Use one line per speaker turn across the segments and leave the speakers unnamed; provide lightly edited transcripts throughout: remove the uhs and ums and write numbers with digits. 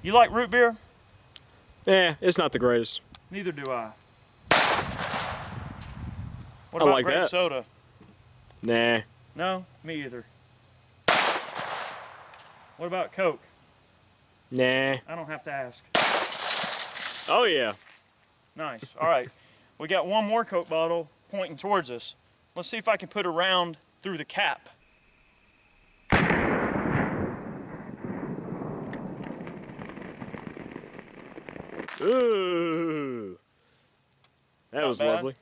You like root beer?
Eh, it's not the greatest.
Neither do I. What
I
about
like
grape
that.
soda?
Nah.
No, me either. What about Coke?
Nah.
I don't have to ask.
Oh yeah.
Nice. All right. We got one more Coke bottle pointing towards us. Let's see if I can put a round through the cap.
Ooh. That
Not
was
bad.
lovely.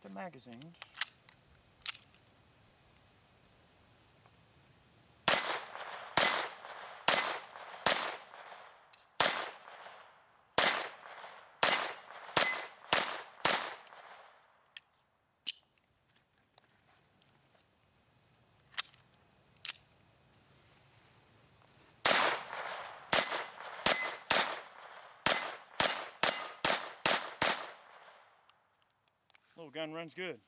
The magazines. Little gun runs good.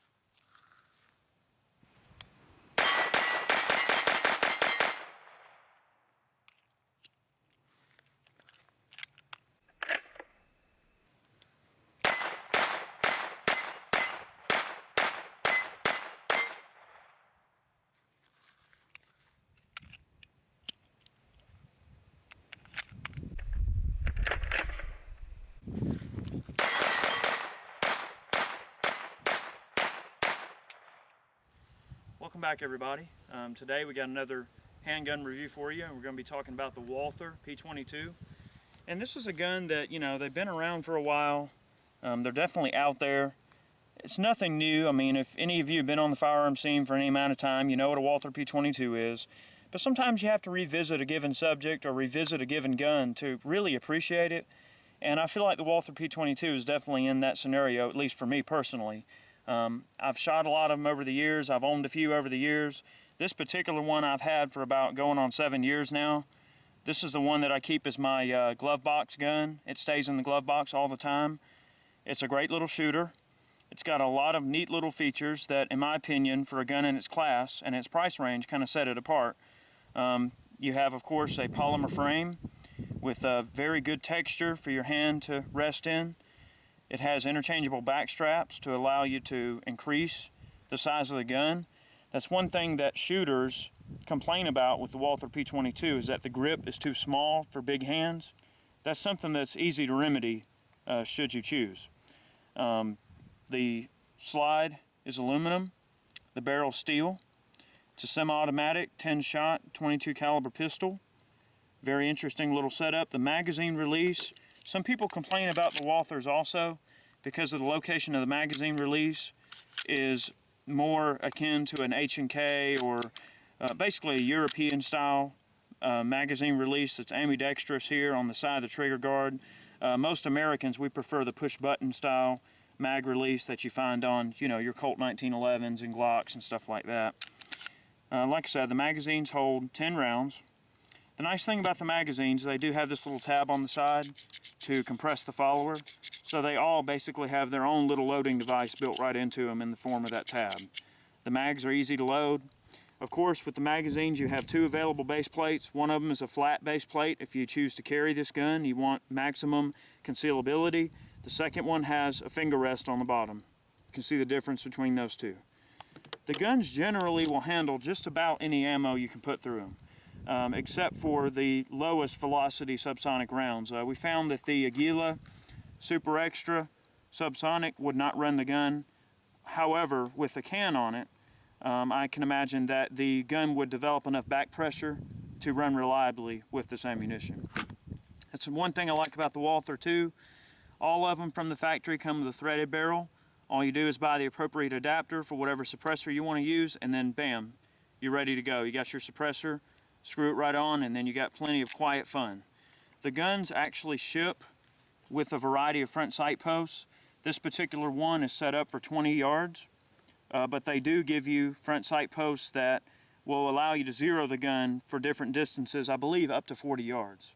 Welcome back, everybody. Today we got another handgun review for you, and we're going to be talking about the Walther P22. And this is a gun that, you know, they've been around for a while. They're definitely out there. It's nothing new. I mean, if any of you have been on the firearm scene for any amount of time, you know what a Walther P22 is. But sometimes you have to revisit a given subject or revisit a given gun to really appreciate it. And I feel like the Walther P22 is definitely in that scenario, at least for me personally. I've shot a lot of them over the years. I've owned a few over the years. This particular one I've had for about going on 7 years now. This is the one that I keep as my glove box gun. It stays in the glove box all the time. It's a great little shooter. It's got a lot of neat little features that, in my opinion, for a gun in its class and its price range, kind of set it apart. You have, of course, a polymer frame with a very good texture for your hand to rest in. It has interchangeable back straps to allow you to increase the size of the gun. That's one thing that shooters complain about with the Walther P22 is that the grip is too small for big hands. That's something that's easy to remedy should you choose. The slide is aluminum, the barrel steel. It's a semi-automatic 10-shot 22 caliber pistol. Very interesting little setup. The magazine release, some people complain about the Walthers also because of the location of the magazine release is more akin to an H&K or basically a European style magazine release that's ambidextrous here on the side of the trigger guard. Most Americans, we prefer the push button style mag release that you find on, you know, your Colt 1911s and Glocks and stuff like that. Like I said, the magazines hold 10 rounds. The nice thing about the magazines, they do have this little tab on the side to compress the follower. So they all basically have their own little loading device built right into them in the form of that tab. The mags are easy to load. Of course, with the magazines, you have two available base plates. One of them is a flat base plate. If you choose to carry this gun, you want maximum concealability. The second one has a finger rest on the bottom. You can see the difference between those two. The guns generally will handle just about any ammo you can put through them. Except for the lowest velocity subsonic rounds. We found that the Aguila Super Extra subsonic would not run the gun. However, with the can on it, I can imagine that the gun would develop enough back pressure to run reliably with this ammunition. That's one thing I like about the Walther too. All of them from the factory come with a threaded barrel. All you do is buy the appropriate adapter for whatever suppressor you want to use, and then bam, you're ready to go. You got your suppressor, screw it right on, and then you got plenty of quiet fun. The guns actually ship with a variety of front sight posts. This particular one is set up for 20 yards, but they do give you front sight posts that will allow you to zero the gun for different distances, I believe up to 40 yards.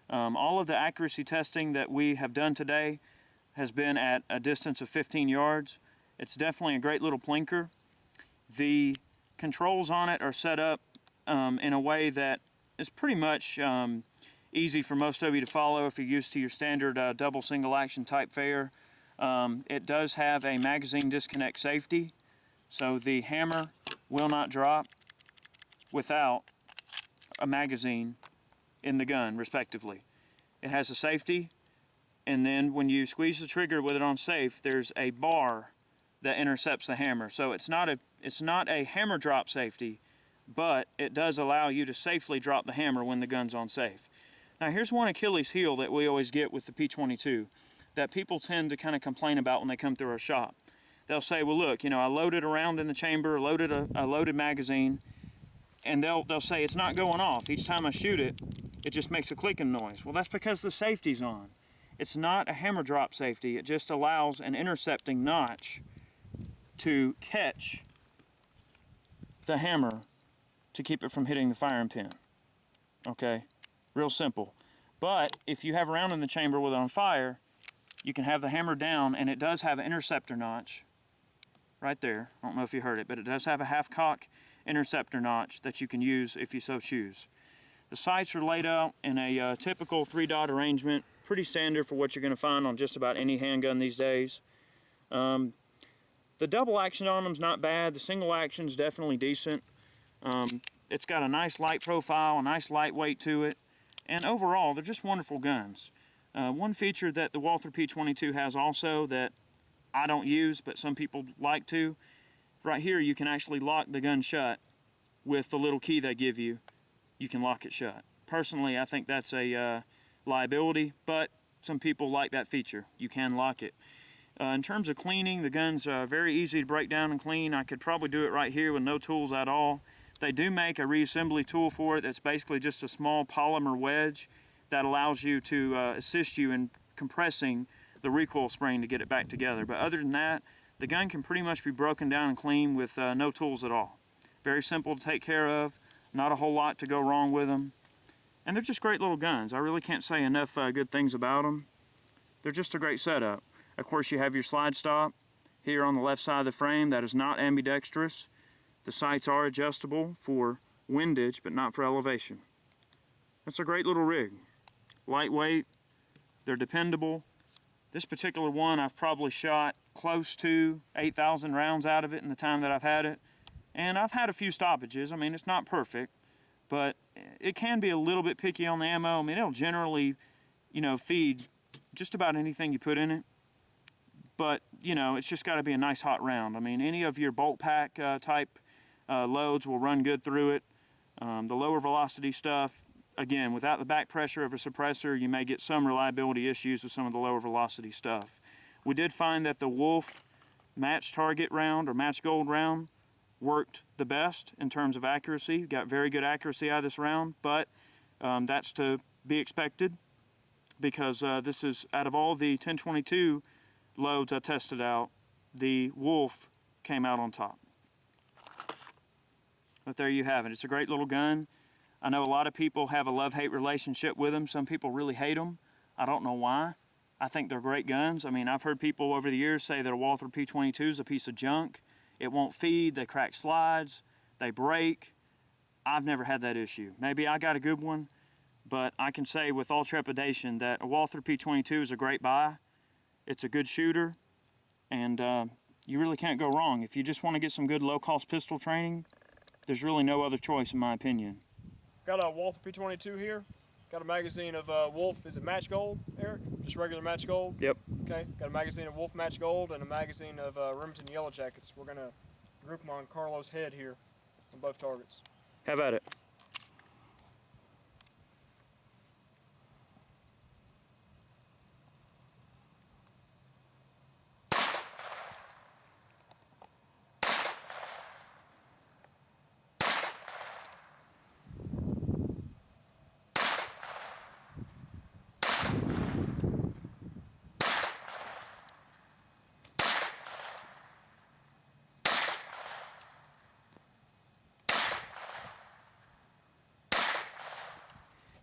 All of the accuracy testing that we have done today has been at a distance of 15 yards. It's definitely a great little plinker. The controls on it are set up in a way that is pretty much easy for most of you to follow if you're used to your standard double single action type fare. It does have a magazine disconnect safety, so the hammer will not drop without a magazine in the gun, respectively. It has a safety, and then when you squeeze the trigger with it on safe, there's a bar that intercepts the hammer. So it's not a hammer drop safety, but it does allow you to safely drop the hammer when the gun's on safe. Now here's one Achilles heel that we always get with the P22 that people tend to kind of complain about when they come through our shop. They'll say, well look, you know, I loaded a round in the chamber, loaded a loaded magazine, and they'll say it's not going off. Each time I shoot it, it just makes a clicking noise. Well, that's because the safety's on. It's not a hammer drop safety. It just allows an intercepting notch to catch the hammer to keep it from hitting the firing pin. Okay, real simple. But if you have a round in the chamber with it on fire, you can have the hammer down, and it does have an interceptor notch right there. I don't know if you heard it, but it does have a half cock interceptor notch that you can use if you so choose. The sights are laid out in a typical 3-dot arrangement, pretty standard for what you're going to find on just about any handgun these days. The double action on them is not bad. The single action is definitely decent. It's got a nice light profile, a nice lightweight to it, and overall they're just wonderful guns. One feature that the Walther P22 has also that I don't use but some people like to, right here you can actually lock the gun shut with the little key they give you. You can lock it shut. Personally, I think that's a liability, but some people like that feature. You can lock it. In terms of cleaning, the gun's very easy to break down and clean. I could probably do it right here with no tools at all. They do make a reassembly tool for it that's basically just a small polymer wedge that allows you to assist you in compressing the recoil spring to get it back together. But other than that, the gun can pretty much be broken down and clean with no tools at all. Very simple to take care of, not a whole lot to go wrong with them. And they're just great little guns. I really can't say enough good things about them. They're just a great setup. Of course, you have your slide stop here on the left side of the frame. That is not ambidextrous. The sights are adjustable for windage, but not for elevation. That's a great little rig. Lightweight, they're dependable. This particular one, I've probably shot close to 8,000 rounds out of it in the time that I've had it. And I've had a few stoppages. I mean, it's not perfect, but it can be a little bit picky on the ammo. I mean, it'll generally, you know, feed just about anything you put in it. But, you know, it's just got to be a nice hot round. I mean, any of your bolt pack type loads will run good through it. The lower velocity stuff, again, without the back pressure of a suppressor, you may get some reliability issues with some of the lower velocity stuff. We did find that the Wolf match target round or match gold round worked the best in terms of accuracy. Got very good accuracy out of this round, but that's to be expected because this is, out of all the 1022 loads I tested out, the Wolf came out on top. But there you have it. It's a great little gun. I know a lot of people have a love-hate relationship with them. Some people really hate them. I don't know why. I think they're great guns. I mean, I've heard people over the years say that a Walther P22 is a piece of junk. It won't feed, they crack slides, they break. I've never had that issue. Maybe I got a good one, but I can say with all trepidation that a Walther P22 is a great buy. It's a good shooter, and you really can't go wrong. If you just want to get some good low-cost pistol training, there's really no other choice in my opinion.
Got a Walther P22 here. Got a magazine of Wolf, is it match gold, Eric? Just regular match gold?
Yep.
Okay, got a magazine of Wolf match gold and a magazine of Remington Yellow Jackets. We're gonna group them on Carlos' head here on both targets.
How about it?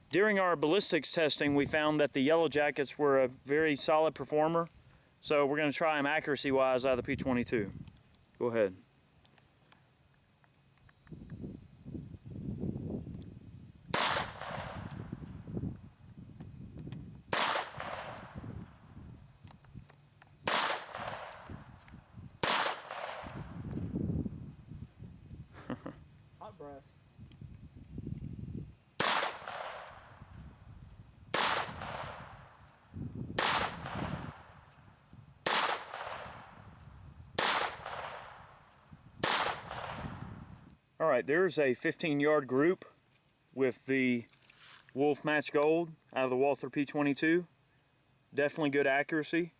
During our ballistics testing, we found that the Yellow Jackets were a very solid performer. So we're going to try them accuracy-wise out of the P22. Go ahead.
mass.
All right, there's a 15-yard group with the Wolf Match Gold out of the Walther P22. Definitely good accuracy.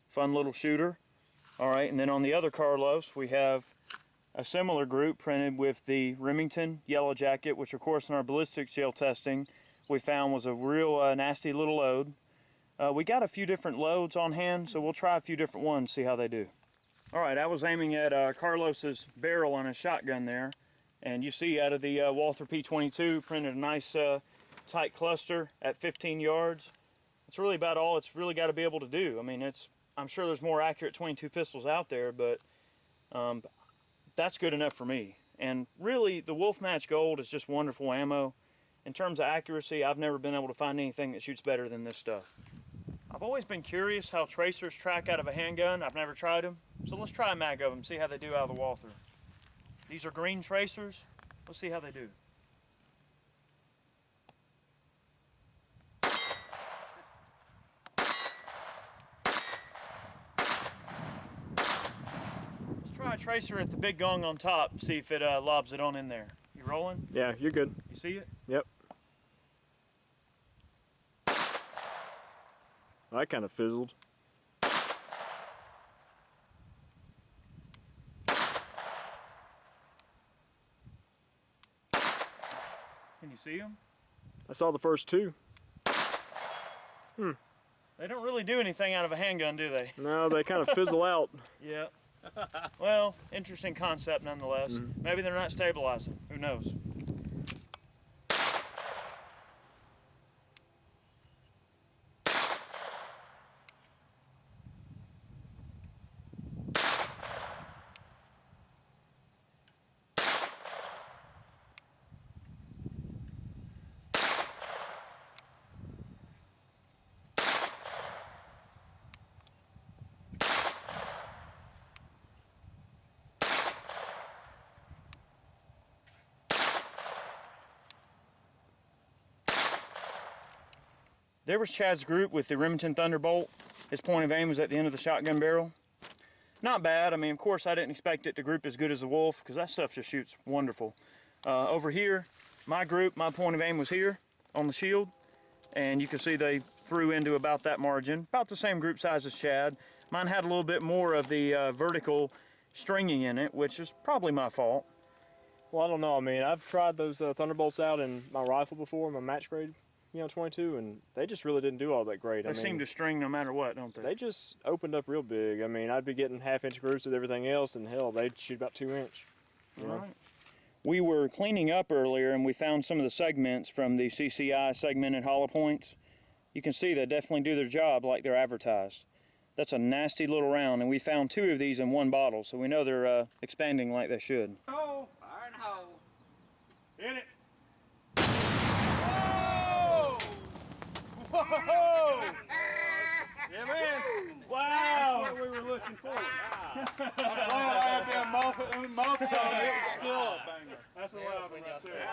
Fun little shooter. All right, and then on the other Carlos, we have a similar group printed with the Remington Yellow Jacket, which of course in our ballistics gel testing we found was a real nasty little load. We got a few different loads on hand, so we'll try a few different ones, see how they do. All right, I was aiming at Carlos's barrel on his shotgun there, and you see out of the Walther P22 printed a nice tight cluster at 15 yards. That's really about all it's really got to be able to do. I mean, I'm sure there's more accurate 22 pistols out there, but that's good enough for me. And really, the Wolf Match Gold is just wonderful ammo. In terms of accuracy, I've never been able to find anything that shoots better than this stuff. I've always been curious how tracers track out of a handgun. I've never tried them, so let's try a mag of them, see how they do out of the Walther. These are green tracers. Let's see how they do. Let's try a tracer at the big gong on top, see if it lobs it on in there. You rolling?
Yeah, you're good.
You see it?
Yep. That kind of fizzled.
Can you see them?
I saw the first two.
They don't really do anything out of a handgun, do they?
No, they kind of fizzle out.
Yeah. Well, interesting concept nonetheless. Maybe they're not stabilizing. Who knows? There was Chad's group with the Remington Thunderbolt. His point of aim was at the end of the shotgun barrel. Not bad. I mean, of course, I didn't expect it to group as good as the Wolf, because that stuff just shoots wonderful. Over here, my group, my point of aim was here on the shield, and you can see they threw into about that margin, about the same group size as Chad. Mine had a little bit more of the vertical stringing in it, which is probably my fault.
Well, I don't know. I mean, I've tried those Thunderbolts out in my rifle before, my match grade, 22, and they just really didn't do all that great.
They seem to string no matter what, don't they?
They just opened up real big. I mean, I'd be getting half-inch groups with everything else, and hell, they'd shoot about 2-inch. You know?
Right. We were cleaning up earlier, and we found some of the segments from the CCI segmented hollow points. You can see they definitely do their job like they're advertised. That's a nasty little round, and we found 2 of these in 1 bottle, so we know they're expanding like they should.
Hole, fire in the hole.
Hit it!
Whoa! Yeah, man! Wow!
That's what we were looking for.
I'm glad I had that muffin on it. It was still a banger.
That's a loud one right there.